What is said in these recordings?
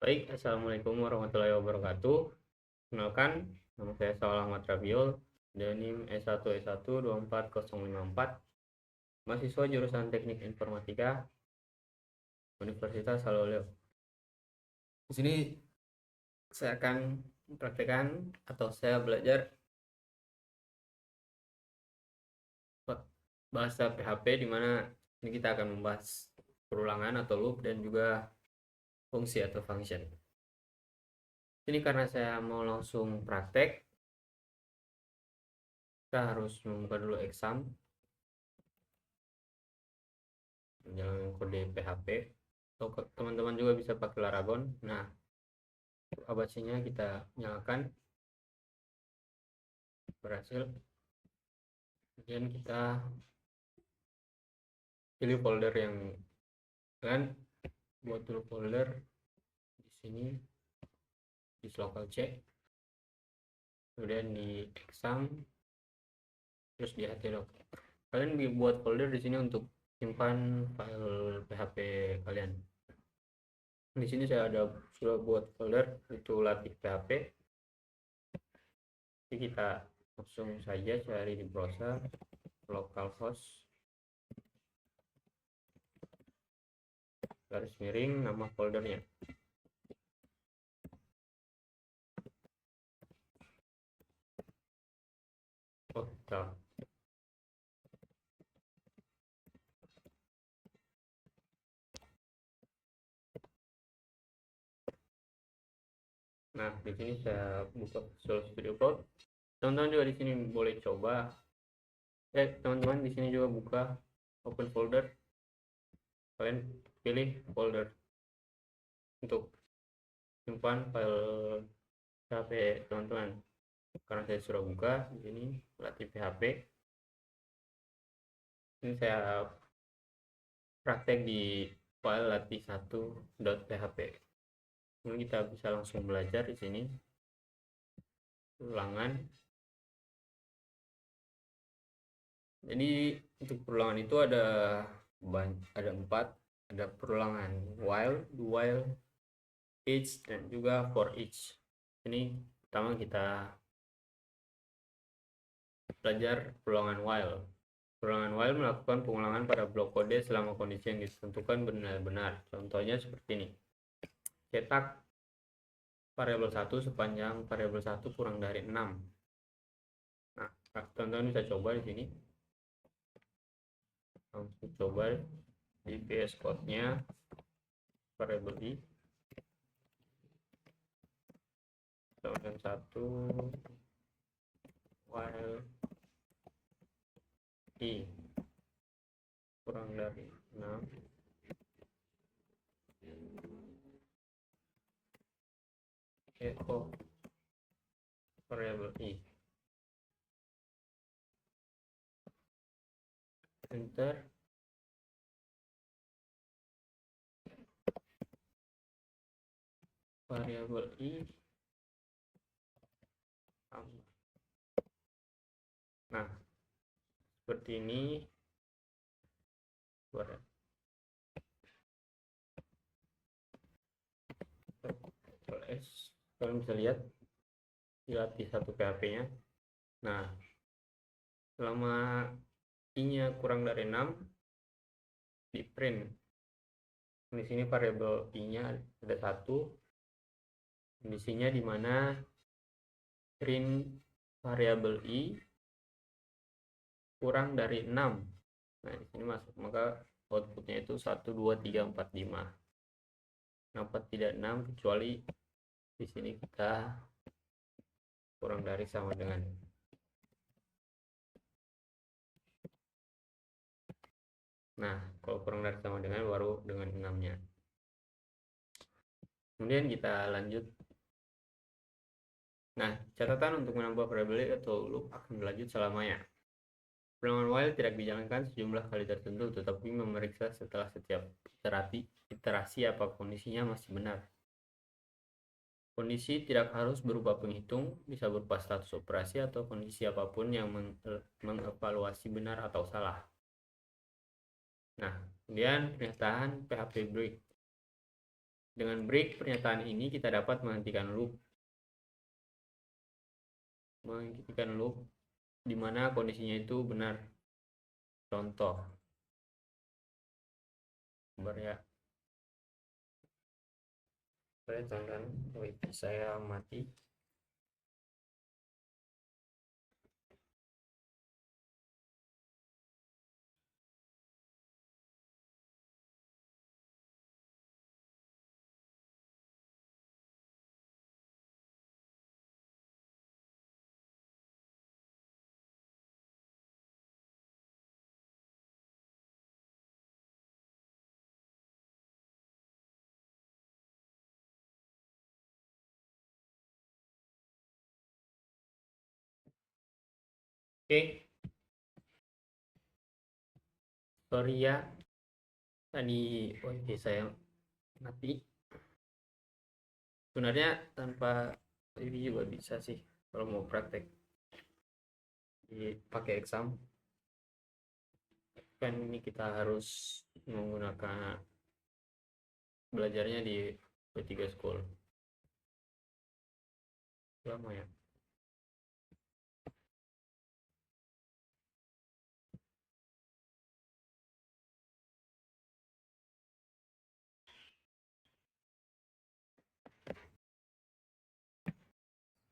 Baik, Assalamualaikum warahmatullahi wabarakatuh. Kenalkan, nama saya Saul Ahmad Rabiul, NIM S1 S1 24054, mahasiswa jurusan Teknik Informatika, Universitas Haloleo. Di sini saya akan mempraktekkan atau saya belajar bahasa PHP, di mana ini kita akan membahas perulangan atau loop dan juga fungsi atau function. Ini karena saya mau langsung praktek, kita harus membuka dulu exam menjalankan kode PHP, atau teman-teman juga bisa pakai Laragon. Nah, ABC-nya kita nyalakan, berhasil. Kemudian kita pilih folder yang kan, buat dulu folder di sini di local C, kemudian di exam, terus di htdoc. Kalian buat folder di sini untuk simpan file PHP kalian. Di sini saya sudah buat folder itu latih PHP. Jadi kita langsung saja cari di browser localhost garis miring nama foldernya. Oh, salah. Nah, di sini saya buka Visual Studio Code. Teman-teman juga di sini boleh coba. Teman-teman di sini juga buka open folder. Kalian pilih folder untuk simpan file PHP teman-teman. Karena saya sudah buka di sini latih PHP. Ini saya praktek di file latih1.php. Ini kita bisa langsung belajar di sini. Ulangan. Jadi untuk perulangan itu ada 4. Ada perulangan while, each, dan juga for each. Ini pertama kita belajar perulangan while. Perulangan while melakukan pengulangan pada blok kode selama kondisi yang ditentukan benar-benar. Contohnya seperti ini. Cetak variabel 1 sepanjang variabel 1 kurang dari 6. Nah, teman-teman bisa coba di sini. Langsung coba di VS Code-nya variabel i dengan 1 while i kurang dari 6 echo variabel i. Enter. Variabel i sama. Nah, seperti ini. Kalian bisa lihat dilatih satu PHP-nya. Nah, selama i-nya kurang dari 6 di print. Di sini variabel i-nya ada 1. Kondisinya di mana print variabel i kurang dari 6. Nah, di sini masuk, maka outputnya itu 1 2 3 4 5. Kenapa tidak 6? Kecuali di sini kita kurang dari sama dengan. Nah, kalau kurang dari sama dengan baru dengan 6-nya. Kemudian kita lanjut. Nah, catatan untuk menambah variabel atau loop akan berlanjut selamanya. Perulangan while tidak dijalankan sejumlah kali tertentu, tetapi memeriksa setelah setiap iterasi apa kondisinya masih benar. Kondisi tidak harus berupa penghitung, bisa berupa status operasi atau kondisi apapun yang mengevaluasi benar atau salah. Nah, kemudian pernyataan PHP break. Dengan break pernyataan ini kita dapat menghentikan loop. Menghentikan loop di mana kondisinya itu benar. Contoh. Sabar ya. Saya tangkan wifi saya mati. Oke. Sorry ya. Tadi wifi saya mati. Sebenarnya tanpa wifi juga bisa sih kalau mau praktek pakai exam. Kan ini kita harus menggunakan belajarnya di P3 School. Lama ya.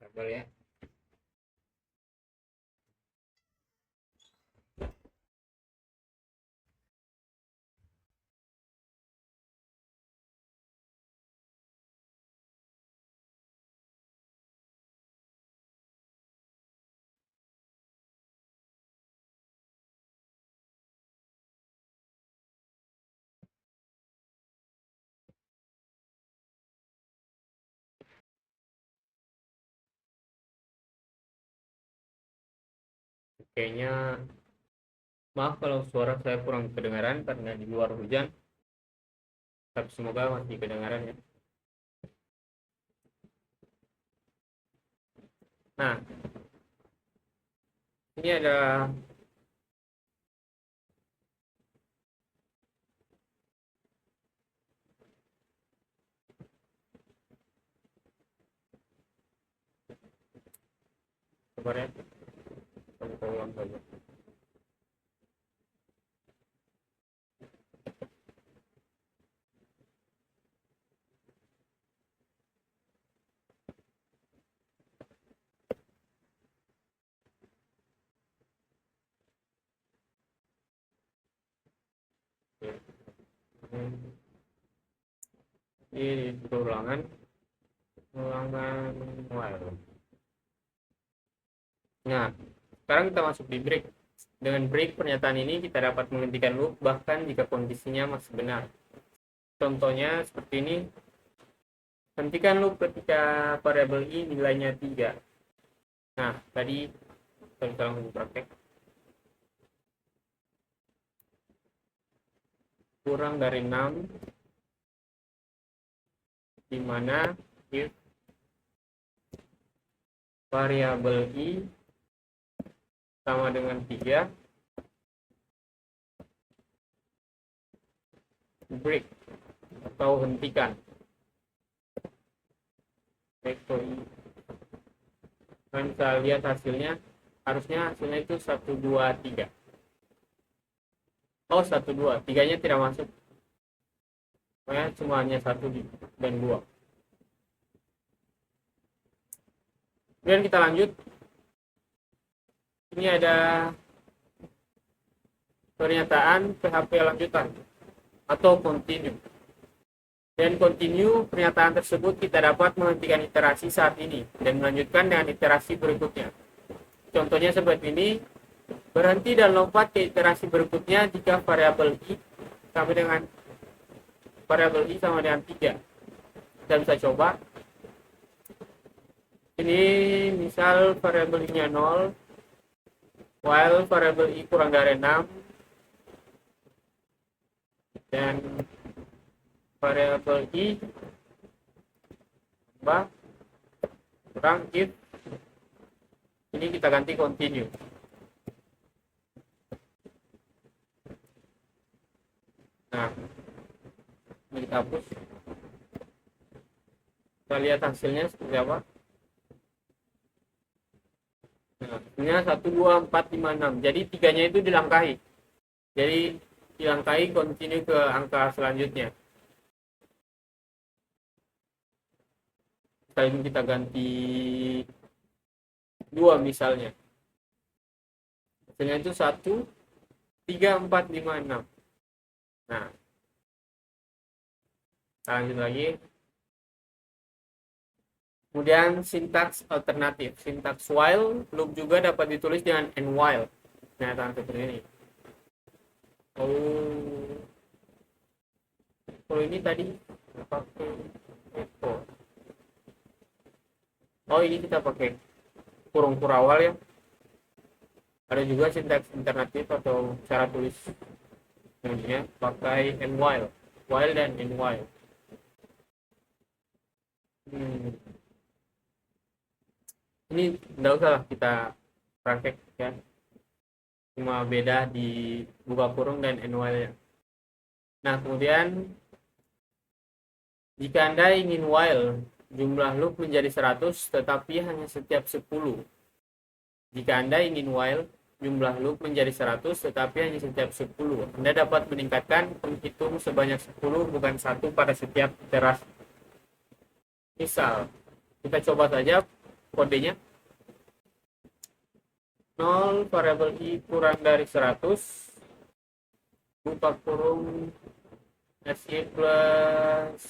Sabar ya. Kayaknya maaf kalau suara saya kurang kedengaran karena di luar hujan. Tapi semoga masih kedengaran ya. Nah, ini ada sabar ya. Kita ulang saja. Ini ulangan while. Nah, sekarang kita masuk di break. Dengan break pernyataan ini kita dapat menghentikan loop bahkan jika kondisinya masih benar. Contohnya seperti ini. Hentikan loop ketika variabel i nilainya 3. Nah, tadi kita langsung praktek. Kurang dari 6, di mana if variabel i sama dengan 3, break atau hentikan. Vektor i. Kalian bisa lihat hasilnya, harusnya hasilnya itu 1, 2, 3. Oh, 1, 2, 3-nya tidak masuk. Pokoknya cuma hanya 1 dan 2. Kemudian kita lanjut. Ini ada pernyataan PHP lanjutan atau continue. Dan continue pernyataan tersebut kita dapat menghentikan iterasi saat ini dan melanjutkan dengan iterasi berikutnya. Contohnya seperti ini, berhenti dan lompat ke iterasi berikutnya jika variabel i sama dengan 3. Kita bisa coba. Ini misal variabel i-nya 0, while variabel i kurang dari 6, dan variabel i tambah kurang if. Ini kita ganti continue. Nah, ini kita hapus. Kita lihat hasilnya seperti apa. Nah, hasilnya 1, 2, 4, 5, 6. Jadi tiganya itu dilangkahi. Jadi dilangkahi continue ke angka selanjutnya. Kali ini kita ganti 2 misalnya. Hasilnya itu 1, 3, 4, 5, 6. Nah, kita lanjut lagi. Kemudian sintaks alternatif. Sintaks while loop juga dapat ditulis dengan and while. Pernyataan seperti ini. Oh, kalau ini tadi pakai echo. Oh, ini kita pakai kurung kurawal ya. Ada juga sintaks alternatif atau cara tulis selanjutnya pakai and while dan and while. Ini tidak usah lah kita praktek ya, cuma beda di buka kurung dan and while ya. Nah, kemudian jika Anda ingin while jumlah loop menjadi 100 tetapi hanya setiap 10. Jika Anda ingin while jumlah loop menjadi 100 tetapi hanya setiap 10, Anda dapat meningkatkan penghitung sebanyak 10 bukan 1 pada setiap iterasi. Misal, kita coba saja kodenya. 0 variabel i kurang dari 100 buka kurung si plus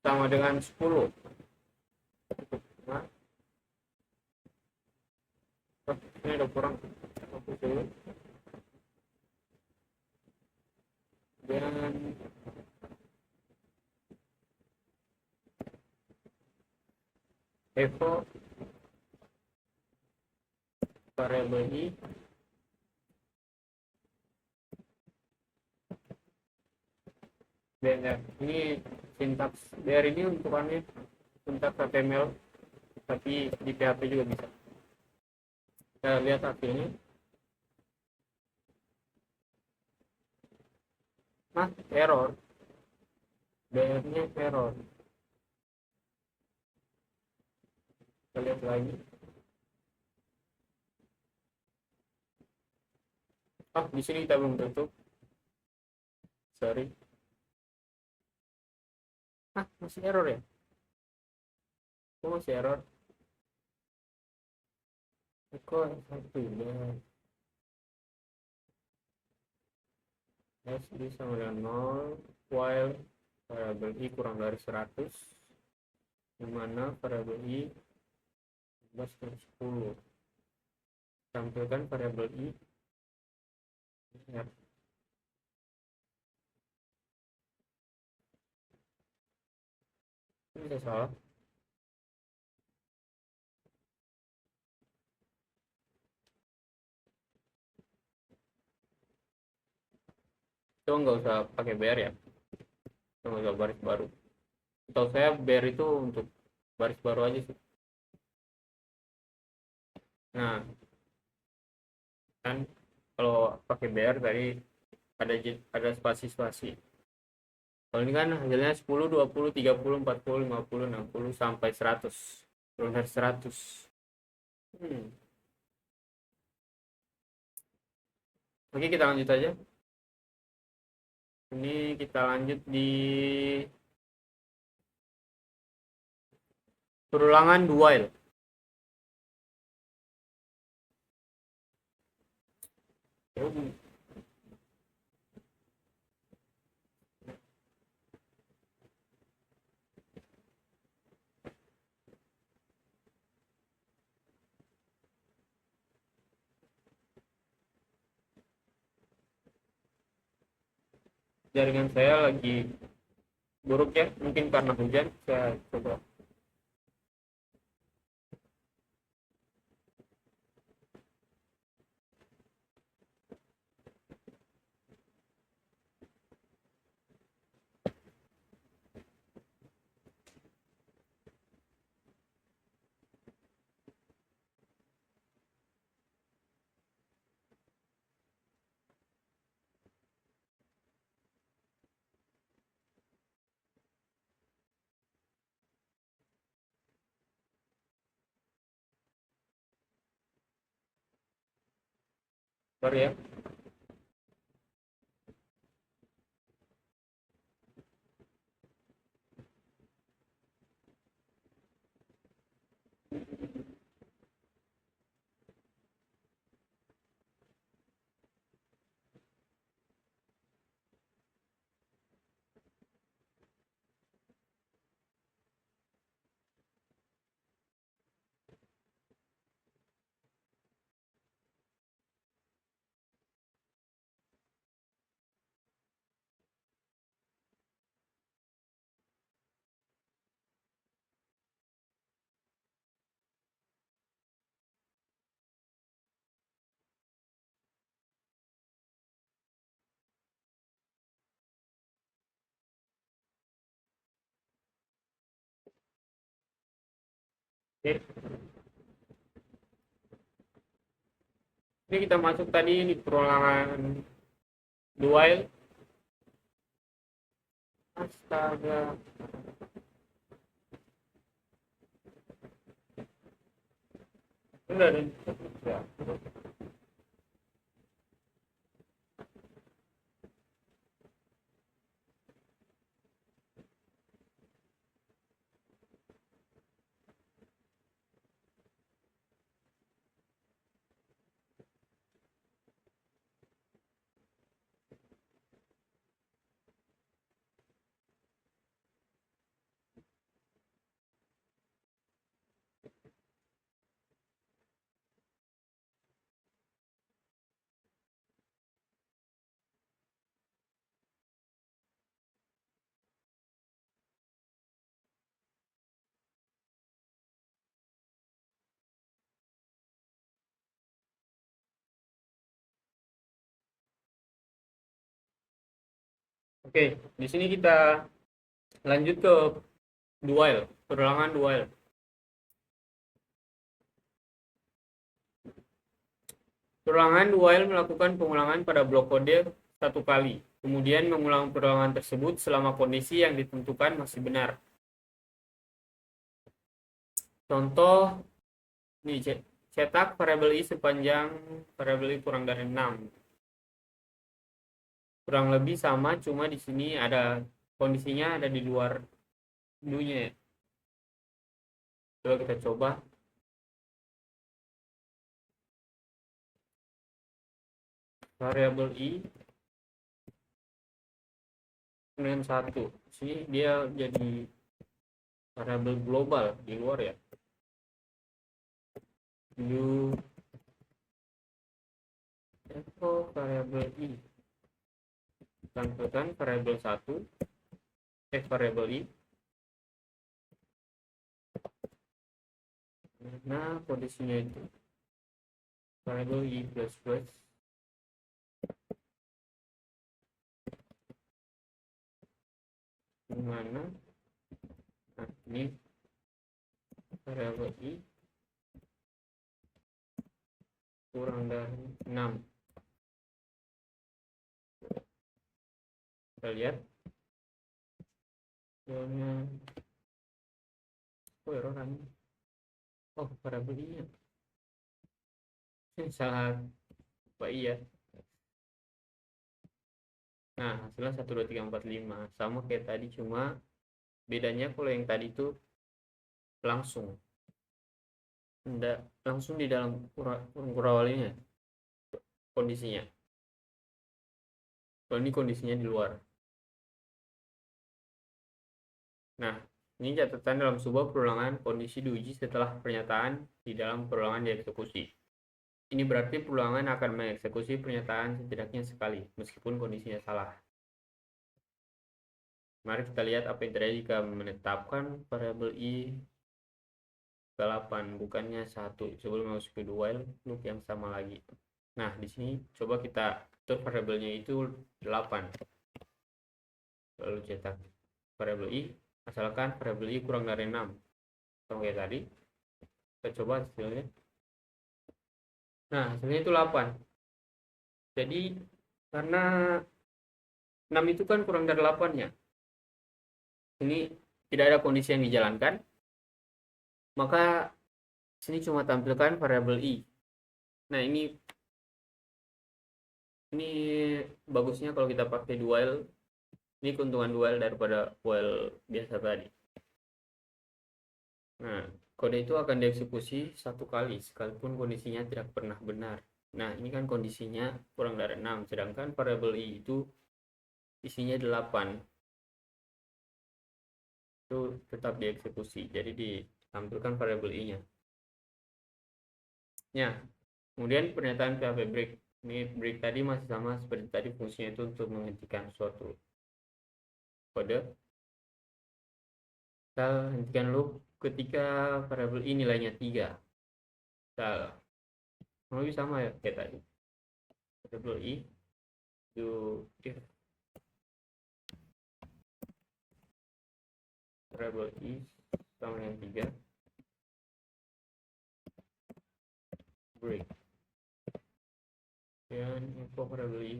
sama dengan 10. Nah, ini udah kurang dan echo variabel i BR. Ini sintaks BR ini untukannya sintaks HTML, tapi di PHP juga bisa. Kita lihat hasilnya. Nah, error. BR-nya error. Kita lihat lagi. Di sini kita belum tutup. Sorry. Masih error ya? Kok masih error? Kok satu ya? S sama dengan 0 while variabel i kurang dari 100, dimana variabel i 10. Tampilkan variabel i R. Ini bisa salah. Itu nggak usah pakai BR ya, nggak usah baris baru. Atau saya BR itu untuk baris baru aja sih. Nah, kan kalau pakai BR tadi ada spasi-spasi. Kalau ini kan hasilnya 10, 20, 30, 40, 50, 60 sampai 100. Belum dari 100. Oke, kita lanjut aja. Ini kita lanjut di perulangan do while. Jaringan saya lagi buruk ya, mungkin karena hujan. Saya coba Sorry ya. Oke. Ini kita masuk tadi di perulangan dual. Astaga. Udah deh. Ya. Oke, di sini kita lanjut ke dual, perulangan dual. Perulangan dual melakukan pengulangan pada blok kode satu kali, kemudian mengulang perulangan tersebut selama kondisi yang ditentukan masih benar. Contoh, nih, cetak variabel i sepanjang variabel i kurang dari 6. Kurang lebih sama, cuma di sini ada kondisinya ada di luar dulunya ya. Coba kita coba. Variabel i dengan 1. Sini dia jadi variabel global di luar ya. New echo variabel i. Tampilkan variabel 1 variabel i. Nah, kondisinya itu variabel i plus plus dimana, nah ini variabel i kurang dari 6. Kita lihat hasilnya. Oh, error kan. Oh, variabel i nya salah apa iya. Nah, hasilnya 1 2 3 4 5 sama kayak tadi, cuma bedanya kalau yang tadi itu langsung enggak langsung di dalam kurawalinya kondisinya. Kalau ini kondisinya di luar. Nah, ini catatan dalam sebuah perulangan kondisi diuji setelah pernyataan di dalam perulangan dieksekusi. Ini berarti perulangan akan mengeksekusi pernyataan setidaknya sekali, meskipun kondisinya salah. Mari kita lihat apa yang terjadi jika menetapkan variabel i ke 8, bukannya 1, sebelum masuk ke while loop yang sama lagi. Nah, di sini coba kita atur variabelnya itu 8. Lalu cetak variabel i, asalkan variabel i kurang dari 6. Sama kayak tadi. Kita coba hasilnya. Nah, hasilnya itu 8. Jadi, karena 6 itu kan kurang dari 8-nya. Ini tidak ada kondisi yang dijalankan. Maka sini cuma tampilkan variabel i. Nah, ini Ini bagusnya kalau kita pakai dual. Ini keuntungan dual daripada while biasa tadi. Nah, kode itu akan dieksekusi satu kali sekalipun kondisinya tidak pernah benar. Nah, ini kan kondisinya kurang dari 6, sedangkan variabel i itu isinya 8. Itu tetap dieksekusi. Jadi ditampilkan variabel i-nya. Ya, kemudian pernyataan PHP break. Ini break tadi masih sama seperti tadi, fungsinya itu untuk menghentikan suatu kode. Kita hentikan loop ketika variabel i nilainya 3. Kita lebih sama ya kayak tadi. Variabel i do if variabel i sama dengan 3 break, dan info variabel i.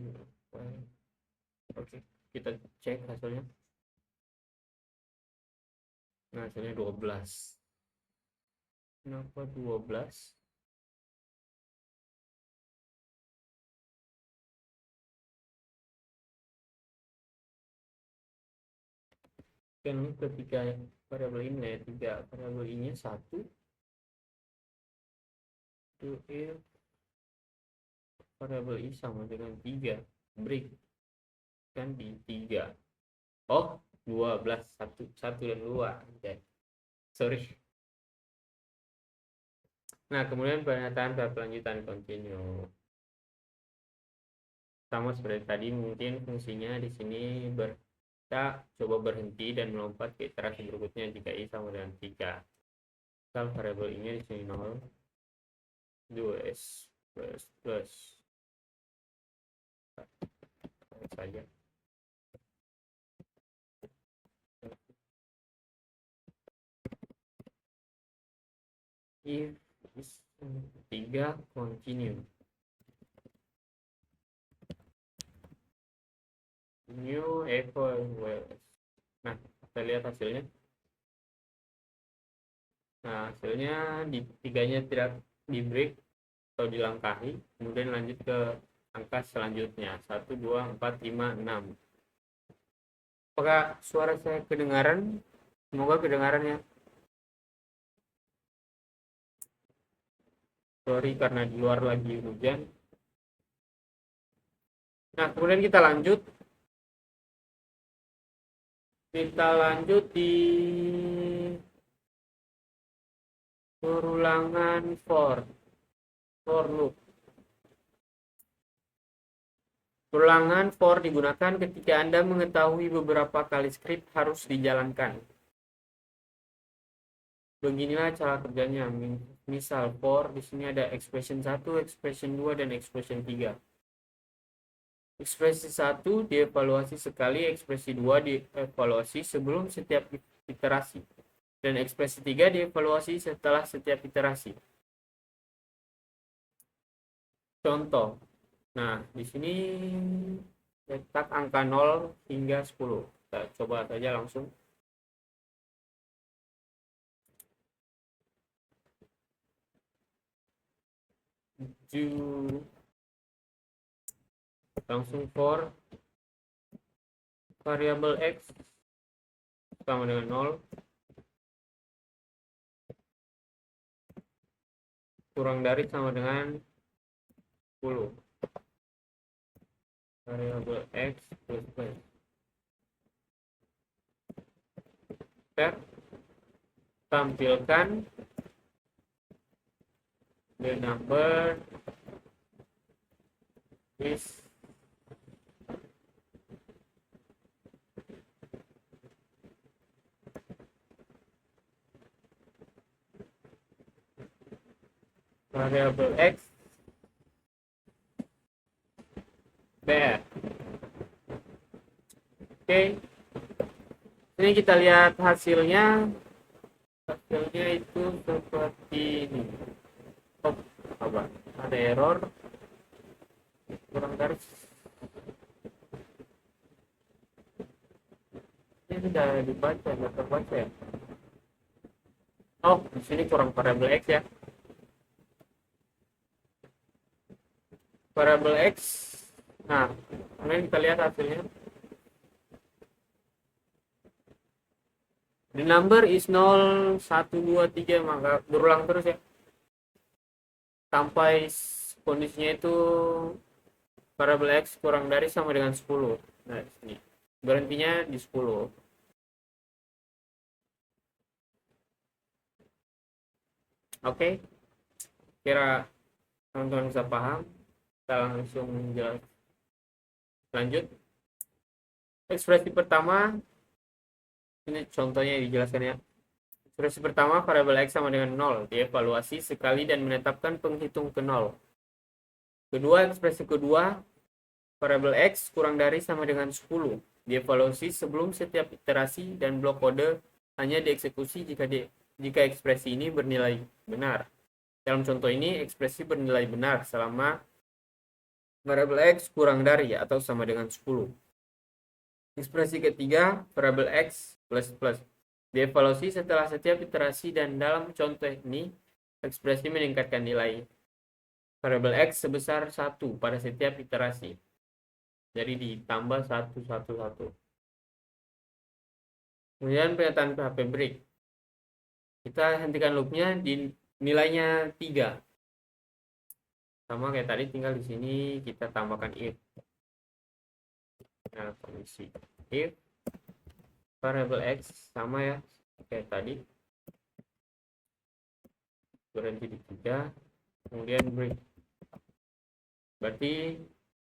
Oke, kita cek hasilnya. Nah, hasilnya 12. Kenapa 12? Kan ketika variabel ini ya 3, variabel i nya 1, to if variabel i sama dengan 3 break kan di 3. Oh, 12, 1 dan 2. Okay. Sorry. Nah, kemudian pernyataan berkelanjutan continue. Sama seperti tadi, mungkin fungsinya di sini kita coba berhenti dan melompat ke iterasi berikutnya jika i sama dengan 3. Misal variabel i nya di sini 0, 2s plus saja. If is 3 continue. New echo well. Nah, kita lihat hasilnya. Nah, hasilnya di tiganya tidak di break atau dilangkahi, kemudian lanjut ke angka selanjutnya 1, 2, 4, 5, 6. Apakah suara saya kedengaran? Semoga kedengaran ya. Sorry karena di luar lagi hujan. Nah, kemudian kita lanjut di perulangan for loop. Perulangan for digunakan ketika Anda mengetahui beberapa kali script harus dijalankan. Beginilah cara kerjanya. Misal for di sini ada expression 1, expression 2, dan expression 3. Ekspresi 1 dievaluasi sekali, ekspresi 2 dievaluasi sebelum setiap iterasi, dan ekspresi 3 dievaluasi setelah setiap iterasi. Contoh. Nah, di sini letak angka 0 hingga 10. Kita coba saja langsung. Langsung for variabel x sama dengan 0 kurang dari sama dengan 10. Variabel x plus plus. Kita tampilkan the number is variabel x bad. Oke. Ini kita lihat hasilnya. Hasilnya itu seperti ini. Oh, apa? Ada error. Kurang dari. Ini sudah dibaca, nggak terbaca ya. Oh, di sini kurang variabel x ya. Variabel x Nah, kemudian kita lihat hasilnya. The number is 0, 1, 2, 3, maka berulang terus ya. Sampai kondisinya itu variabel X kurang dari sama dengan 10. Nah, di sini. Berhentinya di 10. Oke, kira teman-teman bisa paham. Kita langsung lanjut. Ekspresi pertama, ini contohnya dijelaskan ya. Ekspresi pertama, variabel X sama dengan 0. Dievaluasi sekali dan menetapkan penghitung ke 0. Kedua, ekspresi kedua, variabel X kurang dari sama dengan 10. Dievaluasi sebelum setiap iterasi dan blok kode hanya dieksekusi jika ekspresi ini bernilai benar. Dalam contoh ini, ekspresi bernilai benar selama variabel X kurang dari atau sama dengan 10. Ekspresi ketiga, variabel X plus plus. Dievaluasi setelah setiap iterasi dan dalam contoh ini, ekspresi meningkatkan nilai variabel X sebesar 1 pada setiap iterasi. Jadi ditambah 1, 1, 1. Kemudian pernyataan PHP break. Kita hentikan loopnya di nilainya 3. Sama kayak tadi, tinggal di sini kita tambahkan if. Nah, kondisi if variabel X sama ya kayak tadi, berhenti di 3, kemudian break. Berarti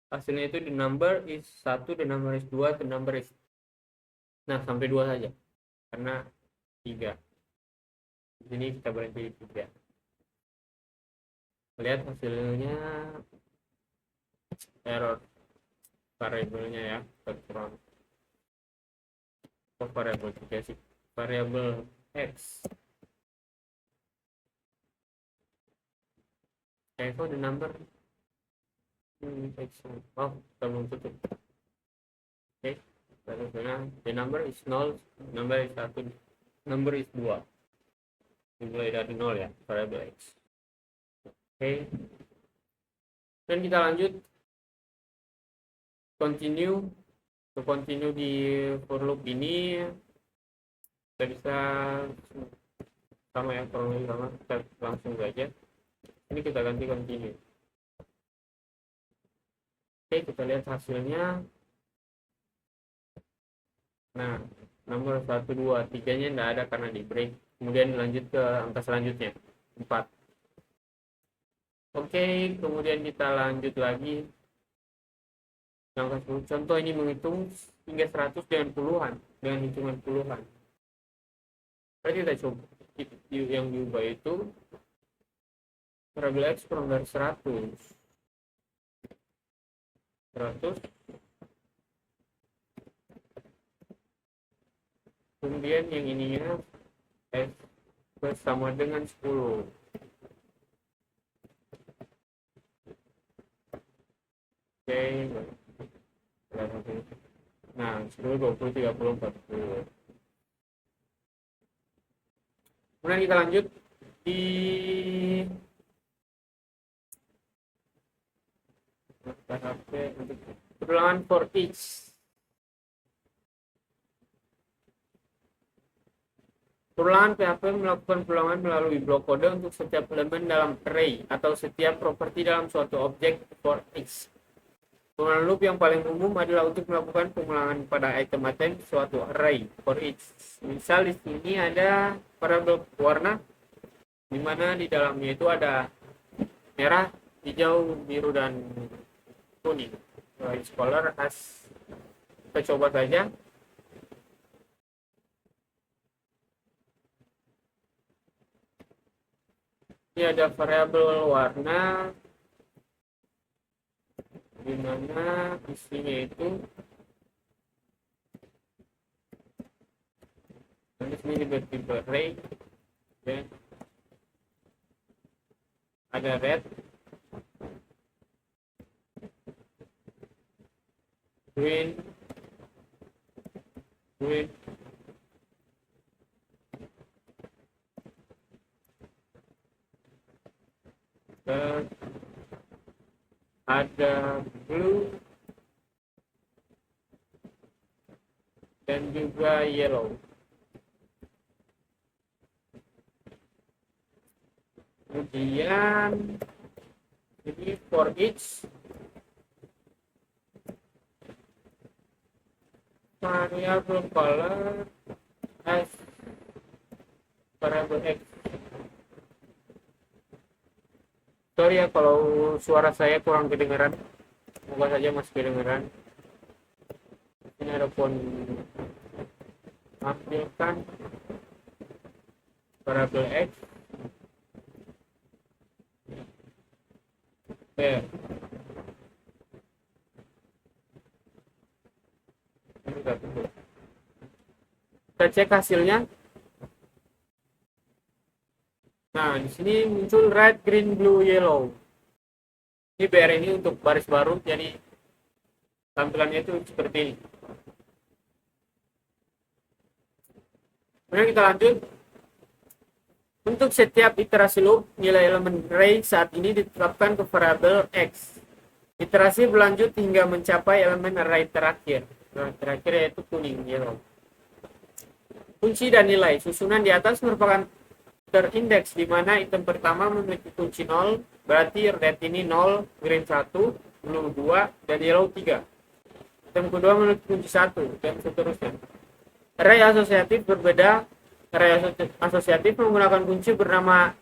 hasilnya itu the number is 1, the number is 2, the number is, nah sampai 2 saja karena 3. Di sini kita berhenti di 3. Lihat hasilnya, error variabelnya ya, terkurang. Variabel 3 sih, variabel X. Itu the number X. Oh, kita belum tutup. Oke, the number is 0, number is 1, number is 2. Dimulai dari 0 ya, variabel X. Oke, dan kita lanjut continue. Untuk continue di for loop ini kita bisa sama ya, kurang sama, kita langsung saja ini kita ganti continue. Oke, kita lihat hasilnya. Nah, nomor 1, 2, 3 nya tidak ada karena di break. Kemudian lanjut ke angka selanjutnya 4. Oke, kemudian kita lanjut lagi. Contoh ini menghitung hingga 100 dengan puluhan, dengan hitungan puluhan. Tadi kita coba yang diubah itu variabel X kurang dari 100. Kemudian yang ininya X bersama dengan 10. Oke, nah 10, 20, 30, 40. Kemudian kita lanjut di ulangan for each. Perulangan PHP melakukan perulangan melalui blok kode untuk setiap elemen dalam array atau setiap properti dalam suatu objek for each. Pengulangan loop yang paling umum adalah untuk melakukan pengulangan pada item-item suatu array for each. Misal di sini ada variabel warna, di mana di dalamnya itu ada merah, hijau, biru, dan kuning. Each color has, kita coba saja. Ini ada variabel warna, di mana isinya itu di sini tiba-tiba array, dan ada red, green, ada blue, dan juga yellow. Kemudian jadi for each variable color as variable x. Sorry ya kalau suara saya kurang kedengaran, semoga saja masih kedengaran. Ini ada pun ambilkan variable x. Oke. Kita cek hasilnya. Nah, di sini muncul red, green, blue, yellow. Ini BR ini untuk baris baru, jadi tampilannya itu seperti ini. Kemudian kita lanjut. Untuk setiap iterasi loop, nilai elemen array saat ini ditetapkan ke variabel x. Iterasi berlanjut hingga mencapai elemen array terakhir. Nah, terakhir yaitu kuning, yellow. Kunci dan nilai. Susunan di atas merupakan terindeks di mana item pertama memiliki kunci 0, berarti red ini 0, green 1, blue 2, dan yellow 3. Item kedua memiliki kunci 1, dan seterusnya. Array asosiatif berbeda. Array asosiatif menggunakan kunci bernama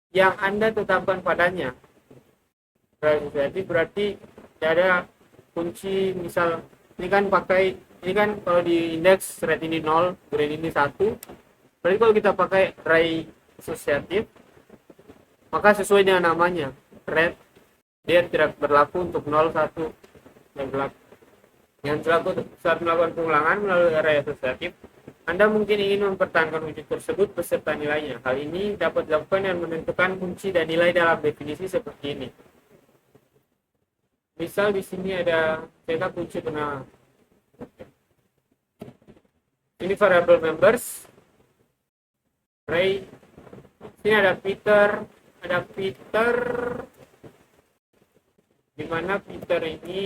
yang Anda tetapkan padanya. Array asosiatif berarti ada kunci, misal ini kan kalau di indeks red ini 0, green ini 1. Berarti kalau kita pakai array asosiatif, maka sesuai dengan namanya, red, dia tidak berlaku untuk 0, 1, dan berlaku. Yang berlaku saat melakukan pengulangan melalui array asosiatif, Anda mungkin ingin mempertahankan wujud tersebut beserta nilainya. Hal ini dapat dilakukan dengan menentukan kunci dan nilai dalam definisi seperti ini. Misal di sini ada cetak kunci bernama. Ini variable members. Array. Ini ada Peter, di mana Peter ini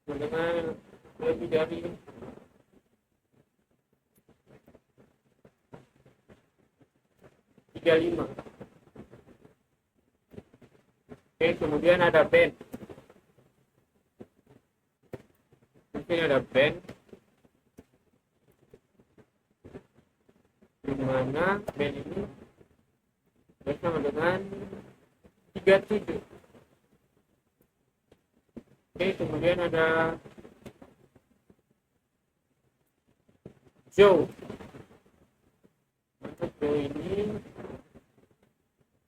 dengan lebih dari 35. Oke, kemudian ada Ben. Mungkin ada Ben di mana Ben ini bersama dengan 37. Oke, kemudian ada Joe. Untuk Joe ini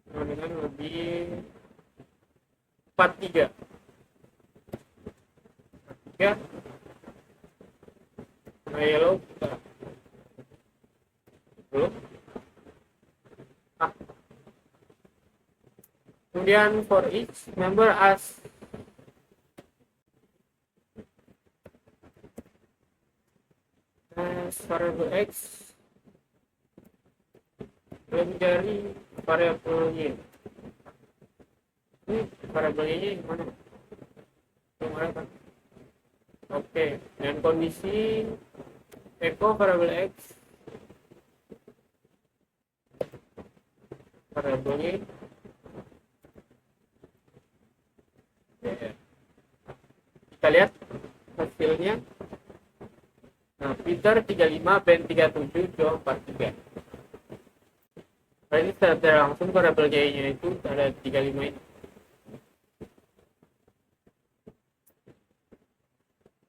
dengan lebih 43. Ya. Nah, yellow belum. Kemudian for each member as variable x lebih dari variable y. Ini variable y gimana? Gimana kan? Oke, dan kondisi echo variable x variable y. Kita lihat hasilnya. Nah, Peter 35, Ben 37, Joe 43. Berarti secara langsung variabel y-nya itu ada 35 ini.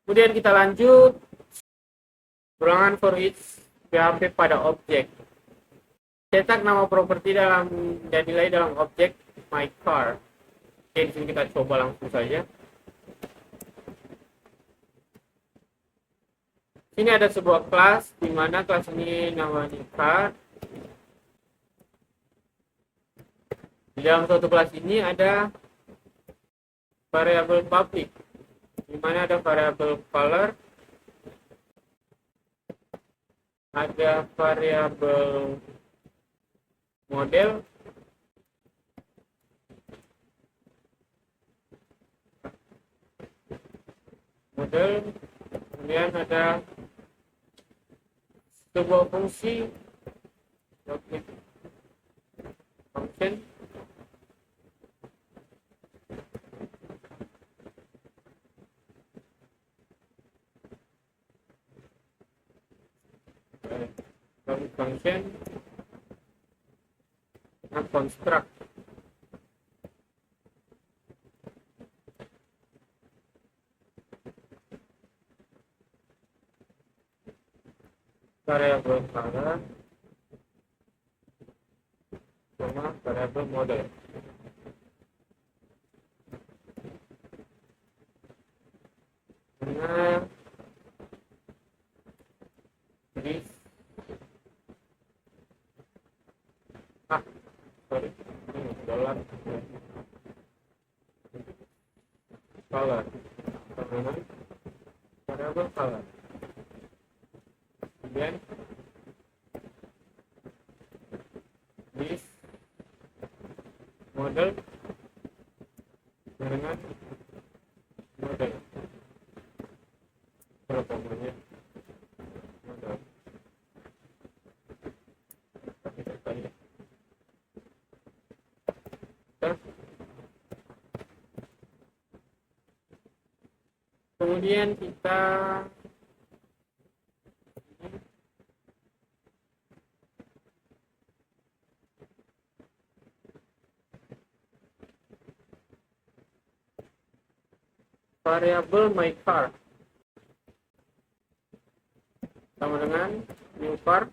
Kemudian kita lanjut ulangan for each PHP pada objek. Cetak nama properti dalam dan nilai dalam objek my car. Oke, di sini kita coba langsung saja. Ini ada sebuah kelas di mana kelas ini namanya car. Di dalam suatu kelas ini ada variabel public, di mana ada variabel color, ada variabel model, model, kemudian ada sebuah fungsi object function function dengan construct variabel color sama variabel model. Nah, jadi sorry, ini dollar color sama variabel color. Kemudian this model dengan model berapa banyak model kita tanya. Kemudian kita variabel my car sama dengan new car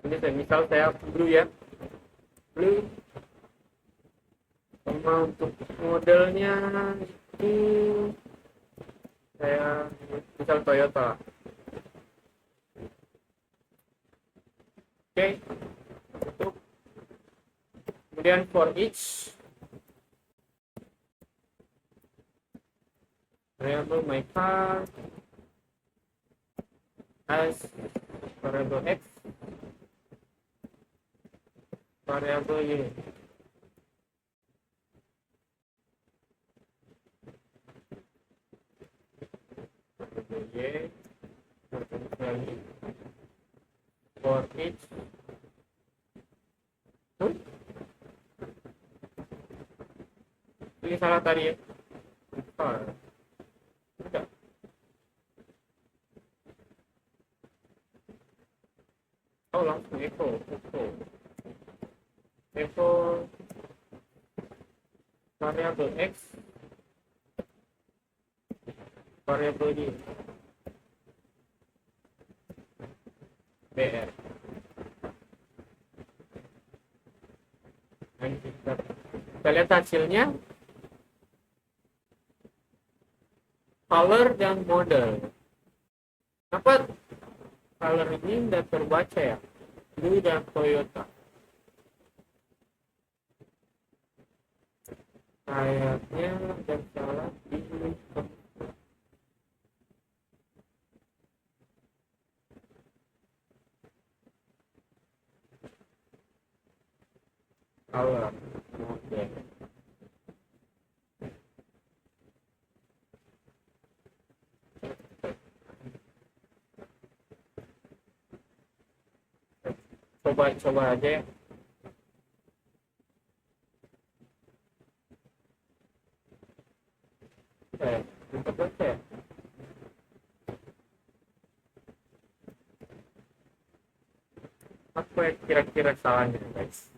ini misal saya blue ya, blue sama untuk modelnya itu saya misal Toyota. Oke, untuk kemudian for each variable my car as variable x variable y. Y for each ini salah tadi ya. Tidak. Langsung echo variable x variable y br. Dan kita lihat hasilnya color dan model. Kenapa color ini tidak terbaca ya? Blue dan Toyota. Kayaknya ada salah di color model. Coba aja ya. Untuk baca ya. Apa ya kira-kira salahnya guys?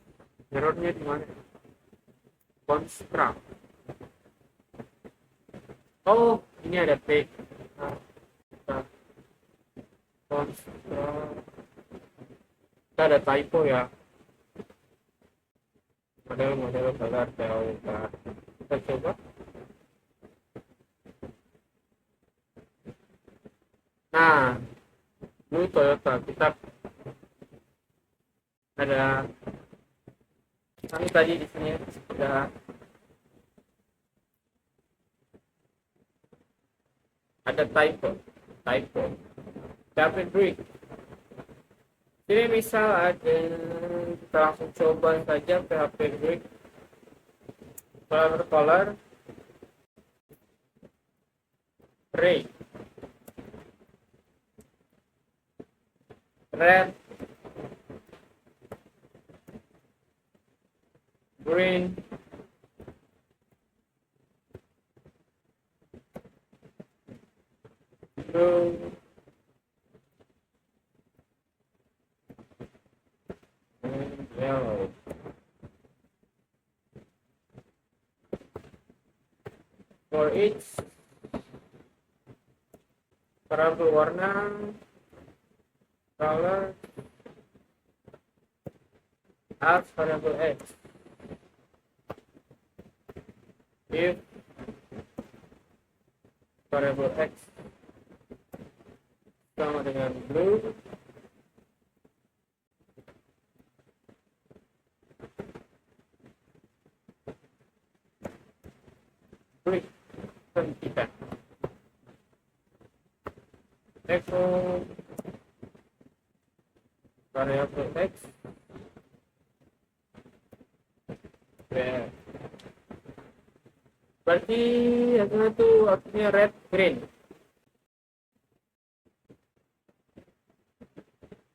Errornya di mana? Construct. Oh, ini ada P. Construct. Kita ada typo ya. Model color Toyota. Kita coba. Nah, blue Toyota. Kita ada kami tadi di sini sudah ada typo PHP Brick. Jadi misal ada, kita langsung coba saja PHP Brick color gray, red, green, blue, and yellow. For each variable warna, color, as variable x. If variable x sama dengan blue, klik hentikan. Echo variable x red. Berarti hasilnya itu artinya red green.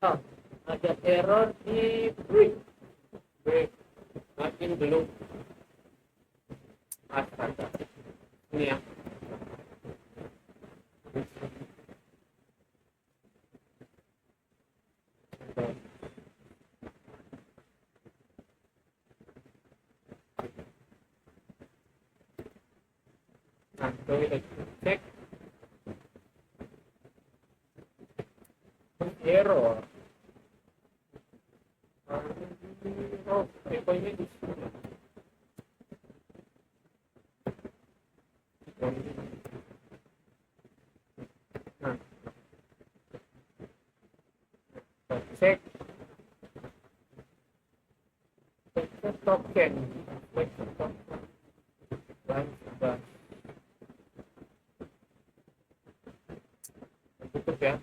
Oh, ada error di break makin belum. Astaga, ini ya. Nah, kita cek error. Oh, ini di sini. Nah, cek token. Tutup ya.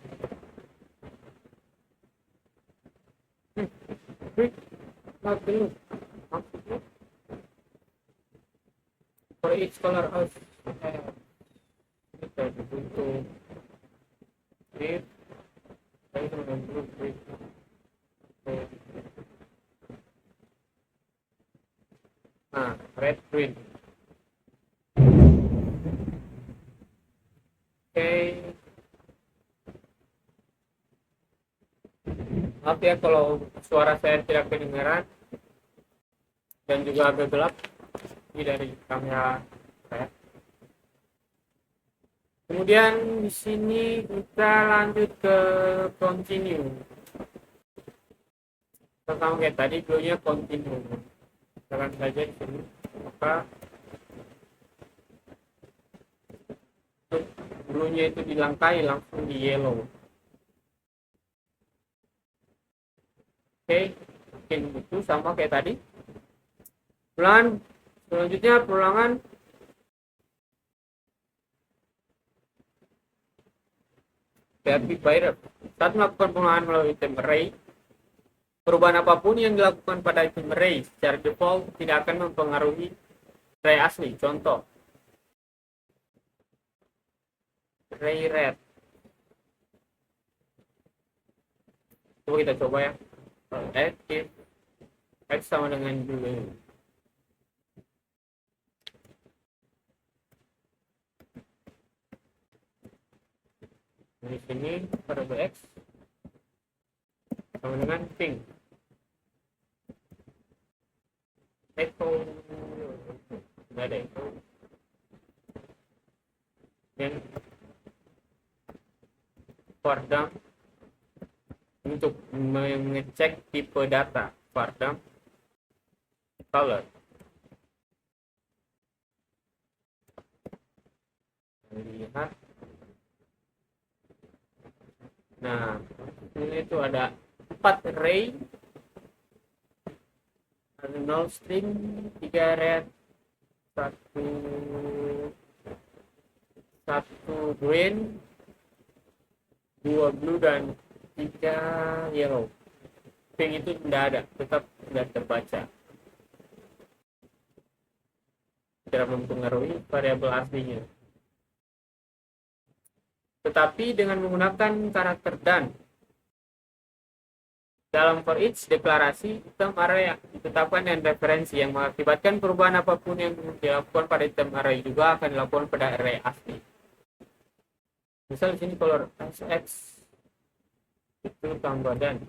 Maksudnya for each color of kita dibutuh green, saya dengan blue green. Nah, red green. Oke. Maaf ya kalau suara saya tidak kedengaran dan juga agak gelap dari kamera saya. Kemudian di sini kita lanjut ke continue. Pertama kayak tadi blue-nya continue. Tekan saja di sini. Maka blue-nya itu dilangkai langsung di yellow. Oke, mungkin itu sama kayak tadi. Selanjutnya perulangan PHP Byte. Saat melakukan pengulangan melalui item array, perubahan apapun yang dilakukan pada item array secara default tidak akan mempengaruhi array asli. Contoh, array red. Coba kita coba ya. If x sama dengan blue. Di sini variable x sama dengan pink. Echo nggak ada echo. Dan for dump untuk mengecek tipe data for dump color. Lihat. Nah, ini itu ada 4 array, ada 0 string, 3 red, 1 1 green, 2 blue, dan 3 yellow. Pink itu tidak ada, tetap tidak terbaca. Tidak mempengaruhi variabel aslinya. Tetapi dengan menggunakan karakter dan dalam for each deklarasi, item array yang ditetapkan dengan referensi yang mengakibatkan perubahan apapun yang dilakukan pada item array juga akan dilakukan pada array asli. Misal di sini color SX itu tambah dan,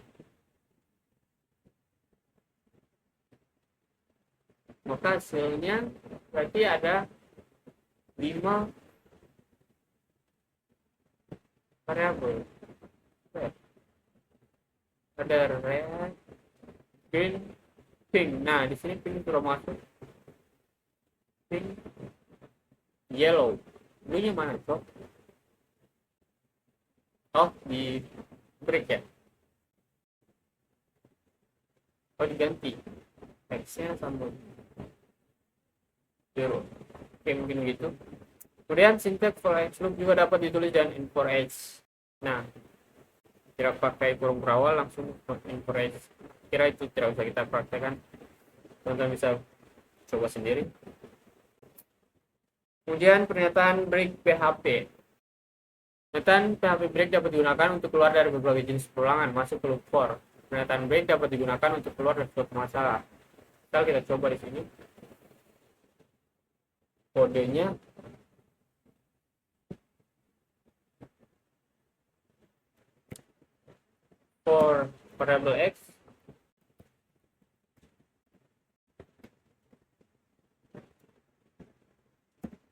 maka hasilnya berarti ada 5 variabel. Ada red, green, pink. Nah, di sini pink sudah masuk. Pink, yellow. Bluenya mana, Cok? Oh, di break ya? Oh, diganti. X-nya sama 0. Oke, mungkin begitu. Kemudian syntax for each loop juga dapat ditulis dengan in for each. Nah, tidak pakai kurung berawal, langsung in for each. Kira itu tidak usah kita praktekkan. Teman-teman bisa coba sendiri. Kemudian pernyataan break PHP. Pernyataan PHP break dapat digunakan untuk keluar dari berbagai jenis perulangan masuk ke loop for. Pernyataan break dapat digunakan untuk keluar dari suatu masalah. Kita coba di sini. Kodenya for variable x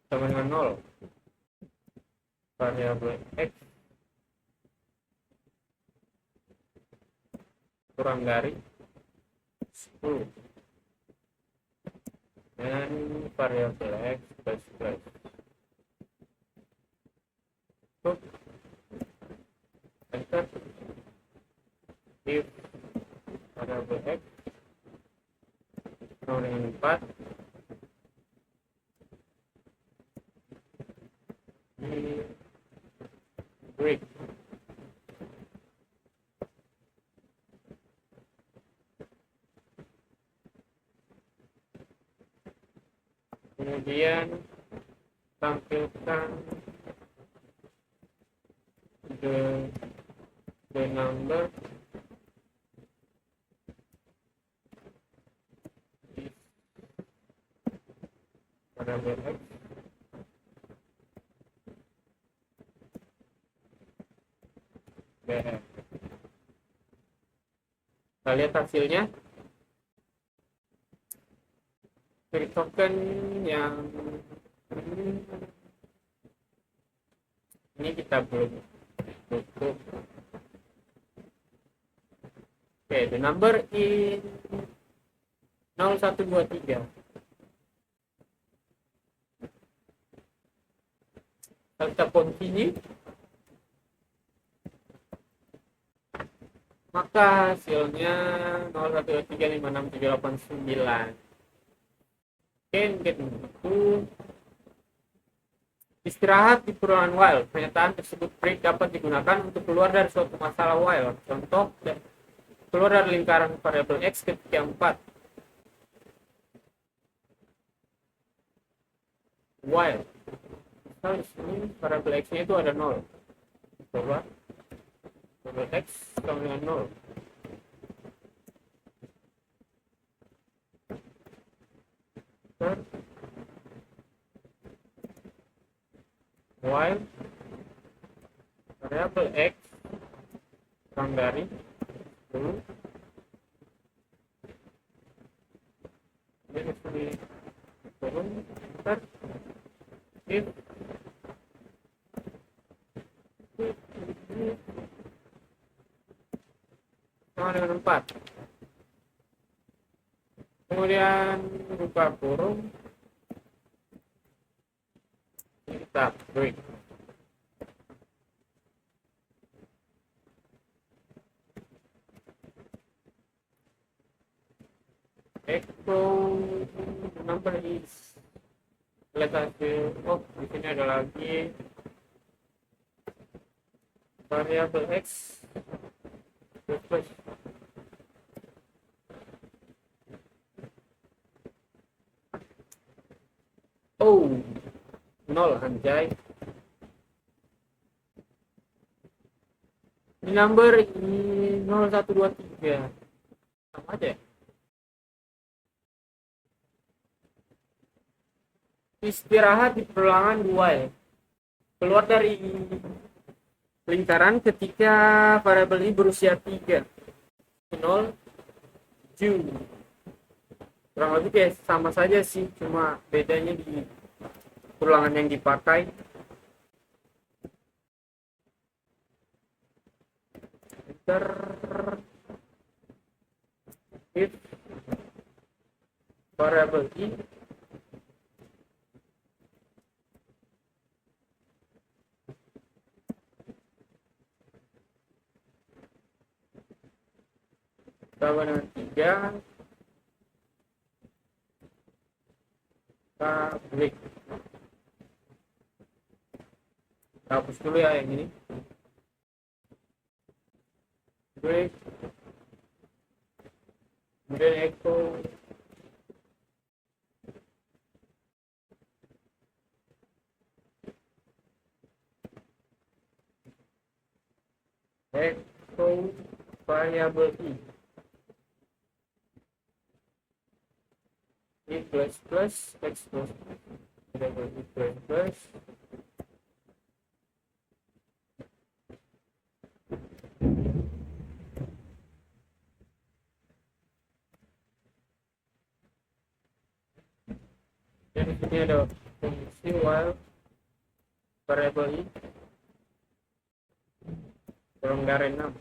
sama dengan 0. Variable x kurang dari 10. Dan variable x plus plus. Enter. If variable x sama dengan 4, di break. Kemudian tampilkan the number is variable x br. Kita lihat hasilnya. Dari token yang ini kita belum tutup. Oke, the number in 0123. Kalau kita continue, maka hasilnya 01235679. Oke, mungkin itu. Istirahat di perulangan while. Pernyataan tersebut break dapat digunakan untuk keluar dari suatu masalah while. Contoh, keluar dari lingkaran variabel x ketika 4. While. Misal di sini variabel x-nya itu ada 0. Coba. Variabel x sama dengan 0. While variabel x kurang dari 10, ini turun. If sama dengan 4. Kemudian buka kurung, kita break. Echo number is, let us oh di sini ada lagi variabel x plus oh 0 anjay. Ini number 0123 sama aja ya? Istirahat di perulangan 2 ya. Keluar dari lingkaran ketika variabel ini berusia 3 0 7. Kurang lebih kayak sama saja sih, cuma bedanya di perulangan yang dipakai. Enter. If variabel i sama dengan 3, kita break. Kita hapus dulu ya yang ini. Break. Kemudian echo. Echo variabel i. I plus plus x plus variabel i plus plus dan di sini ada fungsi while variabel i pelonggaran 6.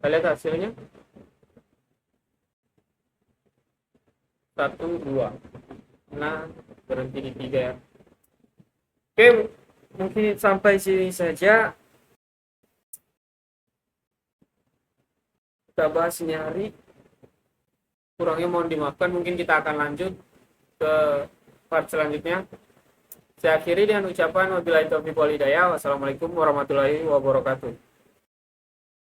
Kita lihat hasilnya 1 2. Nah, berhenti di 3 ya. Oke, mungkin sampai sini saja kita bahas ini hari. Kurangnya mohon dimaafkan, mungkin kita akan lanjut ke part selanjutnya. Saya akhiri dengan ucapan wabillahi taufiq wal hidayah. Wassalamualaikum warahmatullahi wabarakatuh.